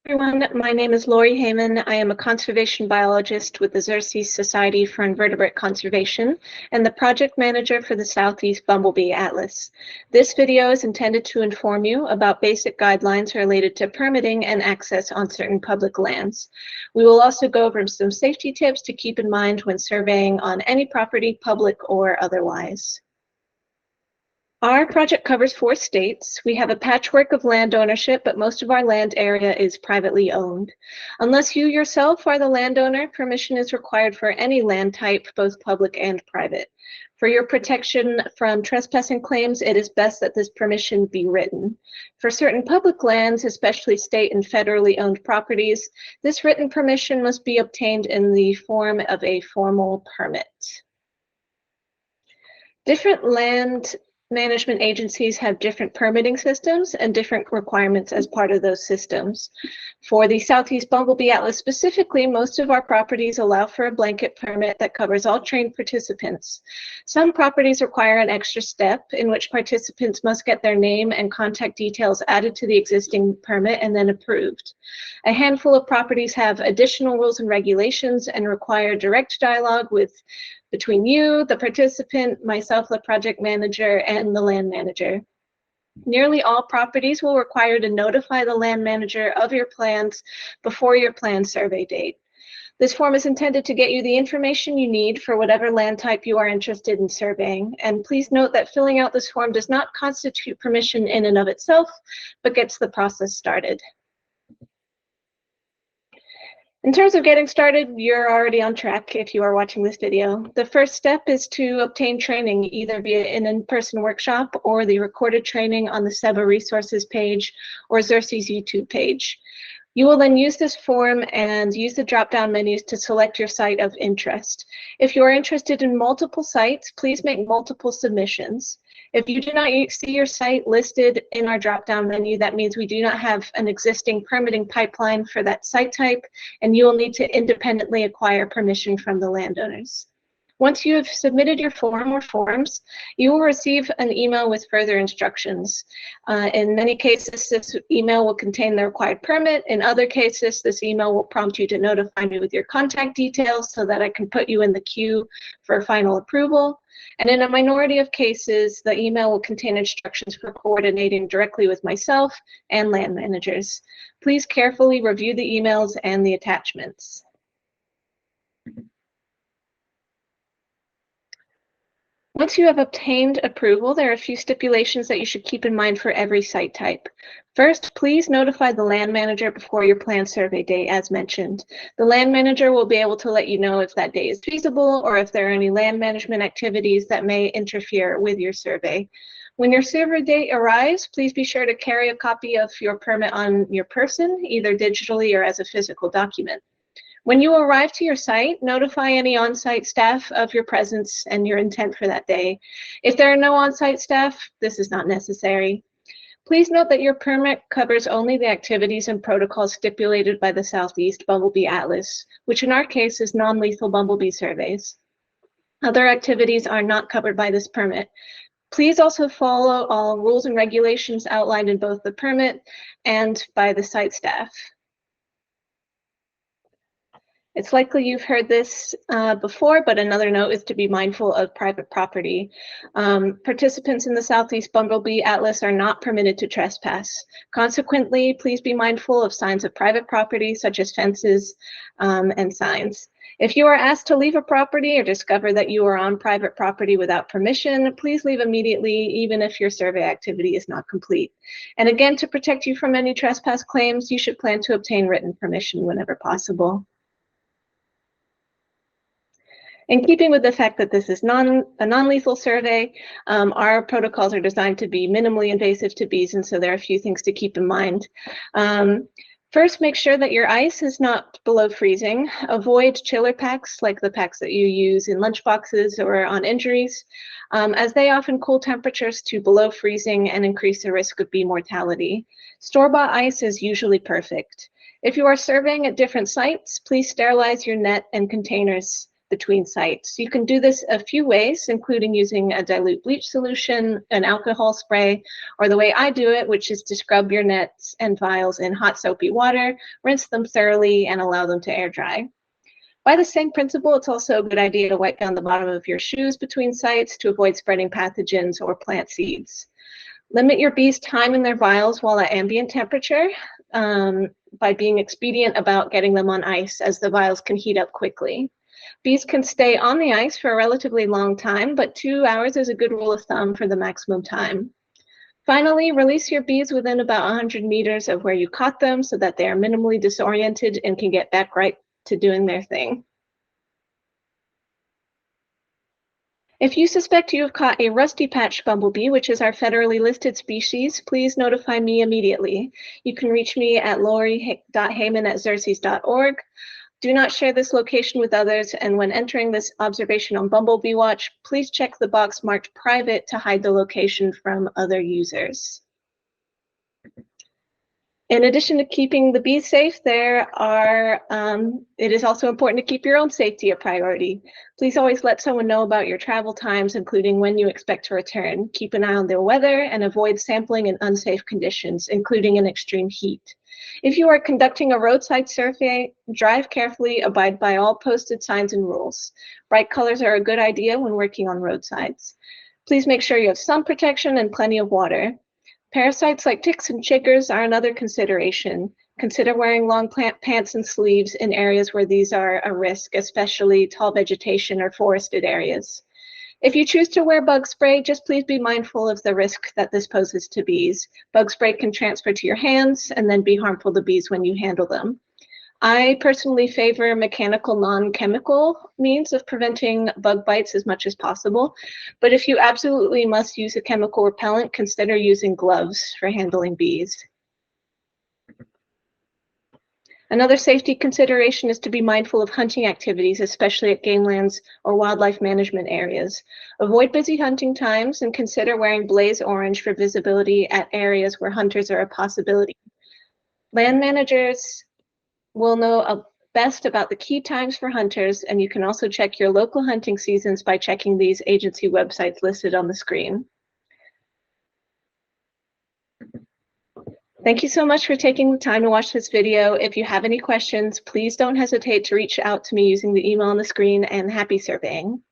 Everyone, my name is Lori Heyman. I am a conservation biologist with the Xerces Society for Invertebrate Conservation and the project manager for the Southeast Bumble Bee Atlas. This video is intended to inform you about basic guidelines related to permitting and access on certain public lands. We will also go over some safety tips to keep in mind when surveying on any property, public or otherwise. Our project covers 4 states. We have a patchwork of land ownership, but most of our land area is privately owned. Unless you yourself are the landowner, permission is required for any land type, both public and private. For your protection from trespassing claims, it is best that this permission be written. For certain public lands, especially state and federally owned properties, this written permission must be obtained in the form of a formal permit. Different land management agencies have different permitting systems and different requirements as part of those systems. For the Southeast Bumble Bee Atlas specifically, most of our properties allow for a blanket permit that covers all trained participants. Some properties require an extra step in which participants must get their name and contact details added to the existing permit and then approved. A handful of properties have additional rules and regulations and require direct dialogue between you, the participant, myself, the project manager, and the land manager. Nearly all properties will require to notify the land manager of your plans before your planned survey date. This form is intended to get you the information you need for whatever land type you are interested in surveying. And please note that filling out this form does not constitute permission in and of itself, but gets the process started. In terms of getting started, you're already on track if you are watching this video. The first step is to obtain training either via an in-person workshop or the recorded training on the SEBA resources page or Xerces YouTube page. You will then use this form and use the drop-down menus to select your site of interest. If you are interested in multiple sites, please make multiple submissions. If you do not see your site listed in our drop-down menu, that means we do not have an existing permitting pipeline for that site type, and you will need to independently acquire permission from the landowners. Once you have submitted your form or forms, you will receive an email with further instructions. In many cases, this email will contain the required permit. In other cases, this email will prompt you to notify me with your contact details so that I can put you in the queue for final approval. And in a minority of cases, the email will contain instructions for coordinating directly with myself and land managers. Please carefully review the emails and the attachments. Once you have obtained approval, there are a few stipulations that you should keep in mind for every site type. First, please notify the land manager before your planned survey date, as mentioned. The land manager will be able to let you know if that day is feasible or if there are any land management activities that may interfere with your survey. When your survey date arrives, please be sure to carry a copy of your permit on your person, either digitally or as a physical document. When you arrive to your site, notify any on-site staff of your presence and your intent for that day. If there are no on-site staff, this is not necessary. Please note that your permit covers only the activities and protocols stipulated by the Southeast Bumble Bee Atlas, which in our case is non-lethal bumblebee surveys. Other activities are not covered by this permit. Please also follow all rules and regulations outlined in both the permit and by the site staff. It's likely you've heard this before, but another note is to be mindful of private property. Participants in the Southeast Bumble Bee Atlas are not permitted to trespass. Consequently, please be mindful of signs of private property, such as fences and signs. If you are asked to leave a property or discover that you are on private property without permission, please leave immediately, even if your survey activity is not complete. And again, to protect you from any trespass claims, you should plan to obtain written permission whenever possible. In keeping with the fact that this is a non-lethal survey, our protocols are designed to be minimally invasive to bees, and so there are a few things to keep in mind. First, make sure that your ice is not below freezing. Avoid chiller packs like the packs that you use in lunchboxes or on injuries, as they often cool temperatures to below freezing and increase the risk of bee mortality. Store-bought ice is usually perfect. If you are surveying at different sites, please sterilize your net and containers between sites. You can do this a few ways, including using a dilute bleach solution, an alcohol spray, or the way I do it, which is to scrub your nets and vials in hot soapy water, rinse them thoroughly, and allow them to air dry. By the same principle, it's also a good idea to wipe down the bottom of your shoes between sites to avoid spreading pathogens or plant seeds. Limit your bees' time in their vials while at ambient temperature by being expedient about getting them on ice, as the vials can heat up quickly. Bees can stay on the ice for a relatively long time, but 2 hours is a good rule of thumb for the maximum time. Finally, release your bees within about 100 meters of where you caught them so that they are minimally disoriented and can get back right to doing their thing. If you suspect you have caught a rusty-patched bumblebee, which is our federally listed species, please notify me immediately. You can reach me at lori.heyman@xerces.org. Do not share this location with others, and when entering this observation on Bumblebee Watch, please check the box marked private to hide the location from other users. In addition to keeping the bees safe, it is also important to keep your own safety a priority. Please always let someone know about your travel times, including when you expect to return. Keep an eye on the weather and avoid sampling in unsafe conditions, including in extreme heat. If you are conducting a roadside survey, drive carefully, abide by all posted signs and rules. Bright colors are a good idea when working on roadsides. Please make sure you have sun protection and plenty of water. Parasites like ticks and chiggers are another consideration. Consider wearing long pants and sleeves in areas where these are a risk, especially tall vegetation or forested areas. If you choose to wear bug spray, just please be mindful of the risk that this poses to bees. Bug spray can transfer to your hands and then be harmful to bees when you handle them. I personally favor mechanical, non-chemical means of preventing bug bites as much as possible, but if you absolutely must use a chemical repellent, consider using gloves for handling bees. Another safety consideration is to be mindful of hunting activities, especially at game lands or wildlife management areas. Avoid busy hunting times and consider wearing blaze orange for visibility at areas where hunters are a possibility. Land managers will know best about the key times for hunters, and you can also check your local hunting seasons by checking these agency websites listed on the screen. Thank you so much for taking the time to watch this video. If you have any questions, please don't hesitate to reach out to me using the email on the screen, and happy surveying.